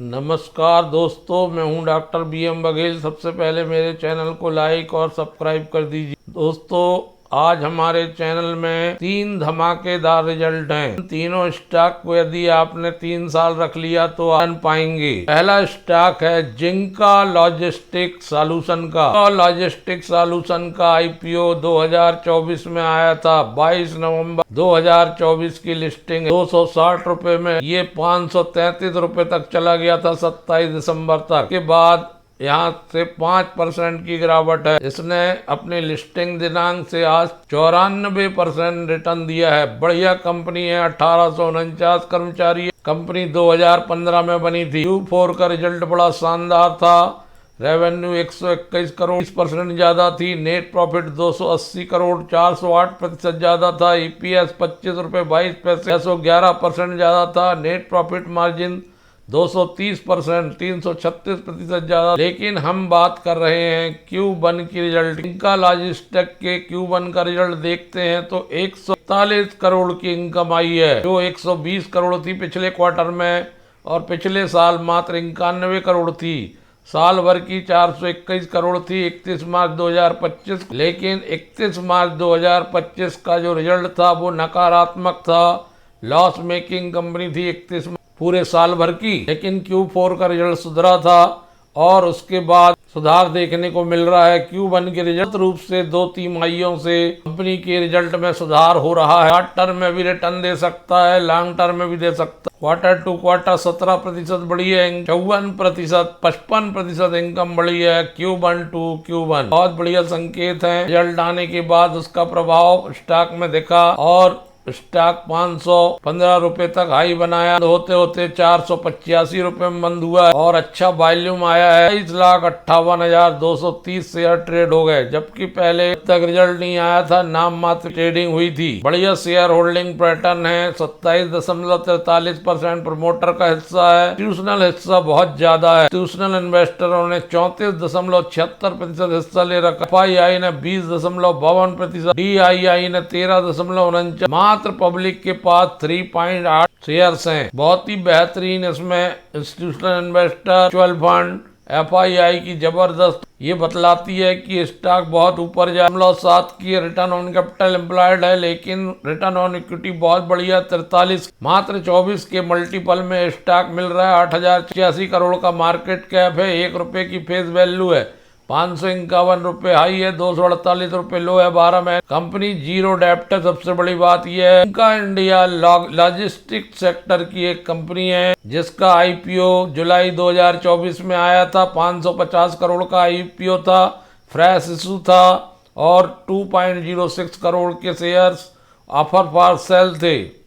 नमस्कार दोस्तों, मैं हूं डॉक्टर BM बघेल। सबसे पहले मेरे चैनल को लाइक और सब्सक्राइब कर दीजिए। दोस्तों, आज हमारे चैनल में 3 धमाकेदार रिजल्ट हैं। तीनों स्टॉक को यदि आपने 3 साल रख लिया तो आन पाएंगे। पहला स्टॉक है जिंका लॉजिस्टिक सॉल्यूशन का। लॉजिस्टिक सॉल्यूशन का IPO 2024 में आया था। 22 नवंबर 2024 की लिस्टिंग 260 रुपए में ये 533 रुपए तक चला गया था 27 दिसंबर तक। के बाद यहाँ से 5% की गिरावट है। इसने अपनी लिस्टिंग दिनांक से आज 94% रिटर्न दिया है। बढ़िया कंपनी है। 1849 कर्मचारी है। कंपनी 2015 में बनी थी। Q4 का रिजल्ट बड़ा शानदार था। रेवेन्यू 121 करोड़ 20% ज्यादा थी। नेट प्रॉफिट 280 करोड़ 408% ज्यादा था। EPS 25 रुपए 22 पैसे 111% ज्यादा था। नेट प्रॉफिट मार्जिन 230% 336% ज्यादा। लेकिन हम बात कर रहे हैं Q1 की रिजल्ट। इनका लॉजिस्टिक के Q1 का रिजल्ट देखते हैं तो 141 करोड़ की इनकम आई है, जो 120 करोड़ थी पिछले क्वार्टर में, और पिछले साल मात्र 91 करोड़ थी। साल भर की 421 करोड़ थी 31 मार्च 2025। लेकिन 31 मार्च 2025 का जो रिजल्ट था वो नकारात्मक था। लॉस मेकिंग कंपनी थी 31 पूरे साल भर की। लेकिन Q4 का रिजल्ट सुधरा था और उसके बाद सुधार देखने को मिल रहा है। Q1 के रिजल्ट रूप से 2 तिमाहियों से कंपनी के रिजल्ट में सुधार हो रहा है। शॉर्ट टर्म में भी रिटर्न दे सकता है, लॉन्ग टर्म में भी दे सकता है। क्वार्टर टू क्वार्टर 17% बढ़ी है। 54%, 55% इनकम बढ़ी है Q1 टू Q1। बहुत बढ़िया संकेत है। रिजल्ट आने के बाद उसका प्रभाव स्टॉक में दिखा और स्टॉक 515 रुपए तक हाई बनाया। होते होते 485 रुपए में बंद हुआ है और अच्छा वॉल्यूम आया है। 23,58,230 शेयर ट्रेड हो गए, जबकि पहले तक रिजल्ट नहीं आया था, नाम मात्र ट्रेडिंग हुई थी। बढ़िया शेयर होल्डिंग पैटर्न है। 27.43% प्रमोटर का हिस्सा है। इंस्टीट्यूशनल हिस्सा बहुत ज्यादा है। इंस्टीट्यूशनल इन्वेस्टरों ने 34.76% हिस्सा ले रखा। FII ने 20.52%, DII ने 13.49%। मात्र पब्लिक के पास 3.8 शेयर्स हैं। बहुत ही बेहतरीन इसमें institutional investor, mutual fund, FII की जबरदस्त ये बतलाती है कि स्टॉक बहुत ऊपर जाए। 7 की रिटर्न ऑन कैपिटल एम्प्लॉयड है, लेकिन रिटर्न ऑन इक्विटी बहुत बढ़िया 43, मात्र 24 के मल्टीपल में स्टॉक मिल रहा है। 8,086 करोड़ का मार्केट कैप है। 1 रुपए की फेस वैल्यू है। 551 रुपए हाई है, 248 रुपए लो है 12 में। कंपनी जीरो डेप्ट है। सबसे बड़ी बात यह है इनका इंडिया लॉजिस्टिक सेक्टर की एक कंपनी है जिसका IPO जुलाई 2024 में आया था। 550 करोड़ का IPO था। फ्रेश इशू था और 2.06 करोड़ के शेयर्स ऑफर फॉर सेल थे,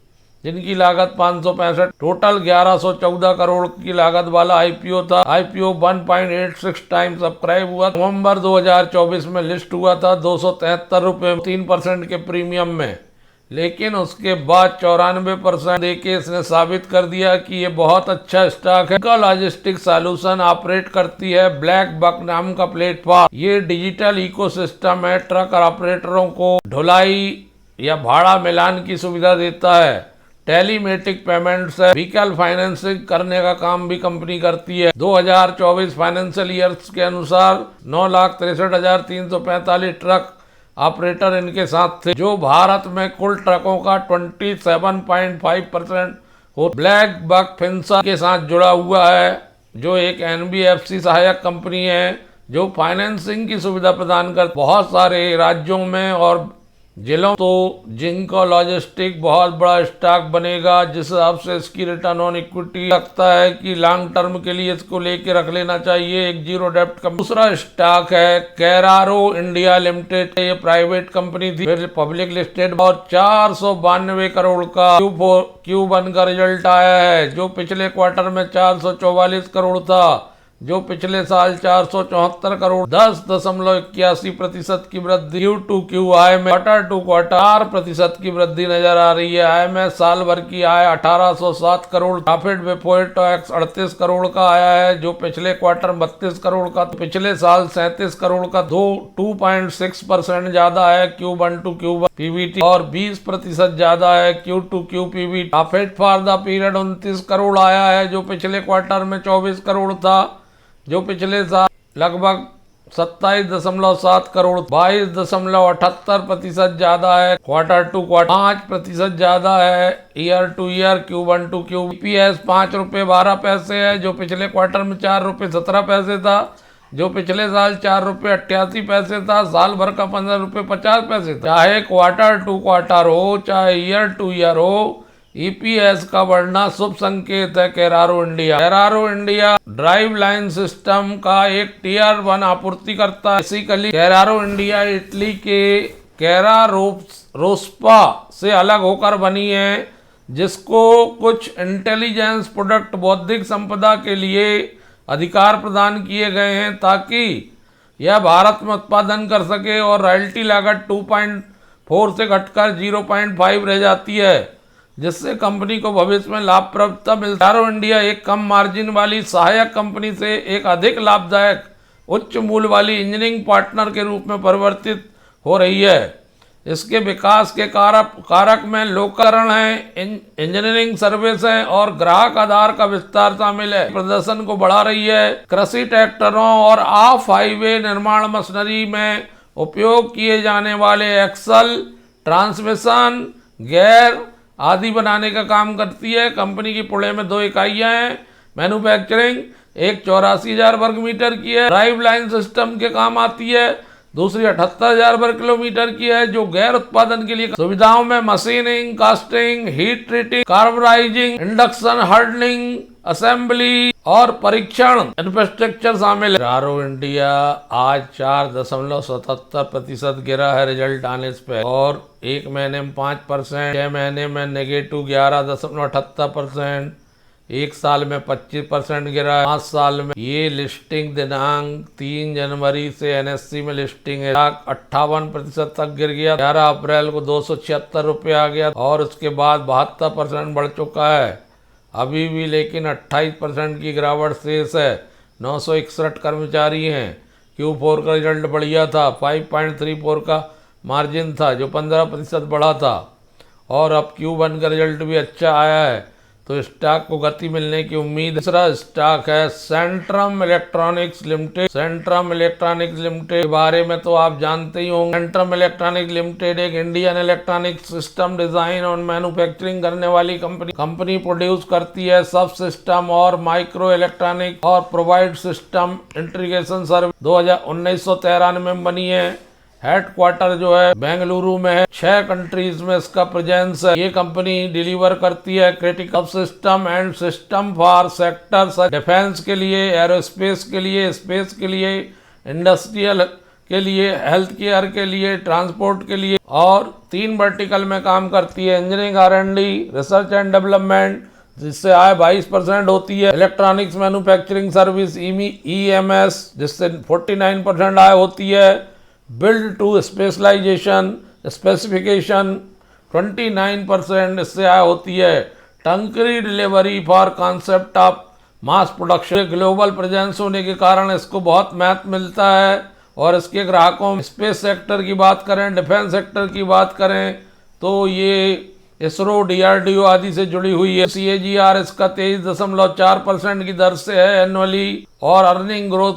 जिनकी लागत 565। टोटल 1114 करोड़ की लागत वाला IPO था। IPO 1.86 टाइम सब्सक्राइब हुआ। नवंबर 2024 में लिस्ट हुआ था 273 रुपए 3% के प्रीमियम में। लेकिन उसके बाद 94% देके इसने साबित कर दिया कि ये बहुत अच्छा स्टॉक है। इनका लॉजिस्टिक सॉल्यूशन ऑपरेट करती है ब्लैक बक नाम का प्लेटफॉर्म। ये डिजिटल इकोसिस्टम है। ट्रक ऑपरेटरों को ढुलाई या भाड़ा मिलान की सुविधा देता है। टेलीमेटिक पेमेंट्स है। व्हीकल फाइनेंसिंग करने का काम भी कंपनी करती है। 2024 फाइनेंशियल ईयर्स के अनुसार 9,63,345 ट्रक ऑपरेटर इनके साथ थे, जो भारत में कुल ट्रकों का 27.5% हो। ब्लैक बक फिंसा के साथ जुड़ा हुआ है, जो एक NBFC सहायक कंपनी है जो फाइनेंसिंग की सुविधा प्रदान कर बहुत सारे राज्यों में और जिलों। तो जिंका लॉजिस्टिक बहुत बड़ा स्टॉक बनेगा, जिस हिसाब से इसकी रिटर्न ऑन इक्विटी लगता है कि लॉन्ग टर्म के लिए इसको लेके रख लेना चाहिए। एक जीरो डेप्ट का दूसरा स्टॉक है कैरारो इंडिया लिमिटेड। ये प्राइवेट कंपनी थी, फिर पब्लिक लिस्टेड, और 492 करोड़ का Q1 का रिजल्ट आया है, जो पिछले क्वार्टर में 444 करोड़ था। जो पिछले साल 474 करोड़ 10.81% की वृद्धि। क्यू टू क्यू आय में क्वार्टर टू क्वार्टर 4% की वृद्धि नजर आ रही है। आय में साल भर की आय 1807 crore, profit before tax 38 crore का आया है, जो पिछले क्वार्टर 32 करोड़ का, पिछले साल 37 करोड़ का 2.6% ज्यादा है Q1 टू Q1 पीबीटी और 20% ज्यादा है Q2 Q PBT. Profit for the period 29 crore आया है, जो पिछले क्वार्टर में 24 करोड़ था, जो पिछले साल लगभग 27.7 करोड़ 22.78% ज्यादा है। क्वार्टर टू क्वार्टर 5% ज्यादा है। Year to year Q1 to Q EPS 5 रुपये 12 पैसे है, जो पिछले क्वार्टर में 4 रुपये 17 पैसे था, जो पिछले साल 4 रुपये 88 पैसे था, साल भर का 15 रुपये 50 पैसे था। चाहे क्वार्टर टू क्वार्टर हो चाहे ईयर टू ईयर हो, ईपीएस का बढ़ना शुभ संकेत है। केरारो इंडिया ड्राइव लाइन सिस्टम का एक टीयर 1 आपूर्तिकर्ता। बेसिकली केरारो इंडिया इटली के केरारोस्पा से अलग होकर बनी है, जिसको कुछ इंटेलिजेंस प्रोडक्ट बौद्धिक संपदा के लिए अधिकार प्रदान किए गए हैं, ताकि यह भारत में उत्पादन कर सके और रॉयल्टी लागत 2.4 से घटकर 0.5 रह जाती है, जिससे कंपनी को भविष्य में लाभप्रदता मिलती है। केरारो इंडिया एक कम मार्जिन वाली सहायक कंपनी से एक अधिक लाभदायक उच्च मूल्य वाली इंजीनियरिंग पार्टनर के रूप में परिवर्तित हो रही है। इसके विकास के कारक में लोककरण है, इंजीनियरिंग सर्विस है और ग्राहक आधार का विस्तार शामिल है। प्रदर्शन को बढ़ा रही है। कृषि ट्रैक्टरों और ऑफ हाईवे निर्माण मशीनरी में उपयोग किए जाने वाले एक्सल, ट्रांसमिशन, गियर आदि बनाने का काम करती है। कंपनी की पुणे में 2 इकाइयां हैं। मैन्युफैक्चरिंग एक 84,000 वर्ग मीटर की है, ड्राइव लाइन सिस्टम के काम आती है। दूसरी 78,000 वर्ग किलोमीटर की है, जो गैर उत्पादन के लिए सुविधाओं में machining, casting, heat treating, carburising, induction, hardening, assembly और परीक्षण इंफ्रास्ट्रक्चर शामिल है। केरारो इंडिया आज 4.77% गिरा है रिजल्ट आने पे, और 1 महीने में 5%, 6 महीने में नेगेटिव 11.78%, 1 साल में 25% गिरा है, 5 साल में। ये लिस्टिंग दिनांक 3 जनवरी से एनएससी में लिस्टिंग है। 58% तक गिर गया। 11 अप्रैल को 276 रुपये आ गया और उसके बाद 72% बढ़ चुका है अभी भी, लेकिन 28% की गिरावट शेष है। 961 कर्मचारी हैं। Q4 का रिजल्ट बढ़िया था, 5.34 का मार्जिन था, जो 15% बढ़ा था, और अब Q1 का रिजल्ट भी अच्छा आया है, तो स्टॉक को गति मिलने की उम्मीद। दूसरा स्टॉक है Centrum electronics limited. Centrum electronics limited के बारे में तो आप जानते ही होंगे। सेंट्रम इलेक्ट्रॉनिक्स लिमिटेड एक इंडियन इलेक्ट्रॉनिक सिस्टम डिजाइन और मैन्युफैक्चरिंग करने वाली कंपनी प्रोड्यूस करती है सब सिस्टम और माइक्रो इलेक्ट्रॉनिक और प्रोवाइड सिस्टम इंटीग्रेशन सर्विस। 1993 में बनी है। हेडक्वार्टर जो है बेंगलुरु में है। 6 कंट्रीज में इसका प्रेजेंस है। ये कंपनी डिलीवर करती है critical system and system for sector defence के लिए, एरोस्पेस के लिए, स्पेस के लिए, इंडस्ट्रियल के लिए, हेल्थ केयर के लिए, ट्रांसपोर्ट के लिए, और 3 वर्टिकल में काम करती है। Engineering R&D, research and development, जिससे आय 22% होती है। इलेक्ट्रॉनिक्स मैन्युफैक्चरिंग सर्विस EMS, जिससे 49% आय होती है। बिल्ड टू स्पेशलाइजेशन स्पेसिफिकेशन 29% इससे आय होती है। टंकरी delivery for concept of mass production. Global presence होने के कारण इसको बहुत महत्व मिलता है, और इसके ग्राहकों में स्पेस सेक्टर की बात करें, डिफेंस सेक्टर की बात करें, तो ये इसरो, DRDO आदि से जुड़ी हुई है। CAGR इसका 23.4% की दर से है एनुअली, और अर्निंग ग्रोथ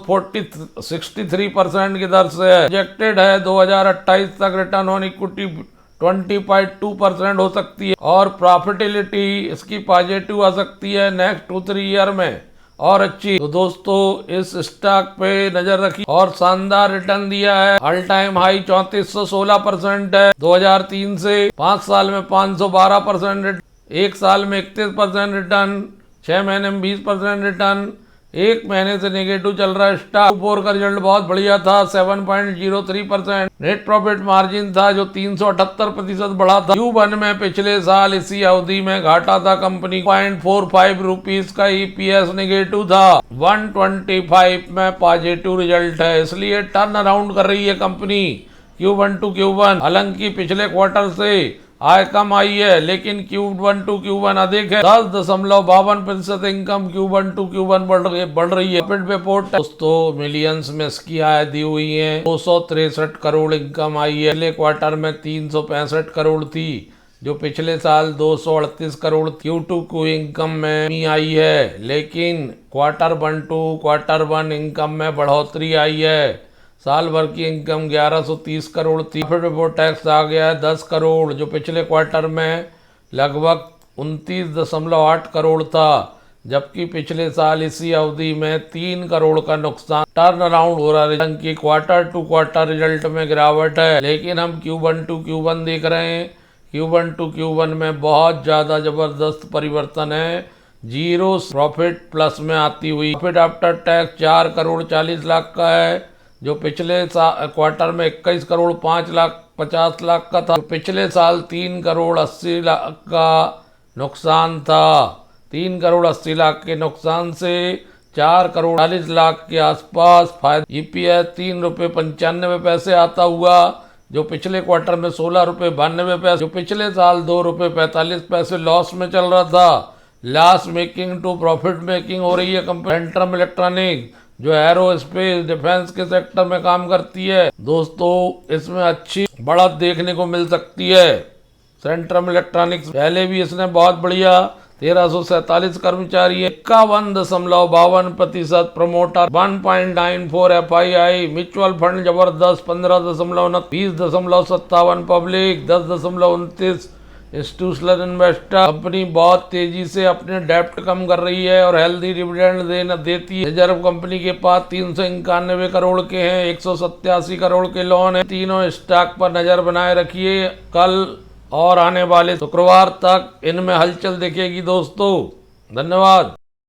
63% की दर से है। प्रोजेक्टेड है 2028 तक रिटर्न ऑन इक्विटी 20.2% हो सकती है, और प्रॉफिटेबिलिटी इसकी पॉजिटिव आ सकती है नेक्स्ट 2-3 ईयर में और अच्छी। तो दोस्तों इस स्टॉक पे नजर रखिए, और शानदार रिटर्न दिया है। ऑल टाइम हाई 3416% है 2003 से। 5 साल में 512% रिटर्न, 1 साल में 31% रिटर्न, 6 महीने में 20% रिटर्न, एक महीने से नेगेटिव चल रहा है। स्टॉक Q4 का रिजल्ट बहुत बढ़िया था, 7.03%। नेट प्रॉफिट मार्जिन था जो 378% बढ़ा था। Q1 में पिछले साल इसी अवधि में घाटा था कंपनी 0.45 रुपीज का। EPS नेगेटिव था। 125 में पॉजिटिव रिजल्ट है, इसलिए टर्न अराउंड कर रही है कंपनी Q1 to Q1। हालांकि पिछले क्वार्टर से आय कम आई है, लेकिन Q1 to Q1 अधिक है। 10.52% इनकम Q1 to Q1 बढ़ रही है। प्रॉफिट बिफोर टैक्स दोस्तों मिलियंस में इसकी आय दी हुई है। 263 करोड़ इनकम आई है। पिछले क्वार्टर में 365 करोड़ थी, जो पिछले साल 238 करोड़। Q2 को इनकम में कमी आई है, लेकिन क्वार्टर वन इनकम में बढ़ोतरी आई है। साल भर की इनकम 1130 करोड़ थी। प्रॉफिट बिफोर टैक्स आ गया है 10 करोड़, जो पिछले क्वार्टर में लगभग 29.8 करोड़ था, जबकि पिछले साल इसी अवधि में 3 करोड़ का नुकसान। टर्न अराउंड हो रहा है कि क्वार्टर टू क्वार्टर रिजल्ट में गिरावट है, लेकिन हम Q1 to Q1 देख रहे हैं। Q1 to Q1 में बहुत ज़्यादा ज़बरदस्त परिवर्तन है। जीरो प्रॉफिट प्लस में आती हुई। Profit after tax 4 crore 40 lakh का है, जो पिछले क्वार्टर में 21 करोड़ 50 लाख का था। पिछले साल 3 करोड़ 80 लाख का नुकसान था। 3 करोड़ 80 लाख के नुकसान से 4 करोड़ 40 लाख के आसपास फायदा। EPS 3 रुपये 95 पैसे आता हुआ, जो पिछले क्वार्टर में 16 रुपये 92 पैसे, जो पिछले साल 2 रुपये 45 पैसे लॉस में चल रहा था। Loss making to profit making हो रही है कंपनी। सेंट्रम इलेक्ट्रॉनिक जो एरोस्पेस डिफेंस के सेक्टर में काम करती है दोस्तों, इसमें अच्छी बढ़त देखने को मिल सकती है। सेंट्रम इलेक्ट्रॉनिक्स पहले भी इसने बहुत बढ़िया 1347 कर्मचारी है। 51.52% प्रमोटर, 1.94 FII, म्यूचुअल फंड जबरदस्त 15.29, 20.57 पब्लिक, 10.29 इंस्टीट्यूशनल इन्वेस्टर। कंपनी बहुत तेजी से अपने डेप्ट कम कर रही है और हेल्दी डिविडेंड देती है। रिजर्व कंपनी के पास 391 करोड़ के हैं, 187 करोड़ के लोन है। तीनों स्टॉक पर नजर बनाए रखिए। कल और आने वाले शुक्रवार तक इनमें हलचल दिखेगी दोस्तों। धन्यवाद।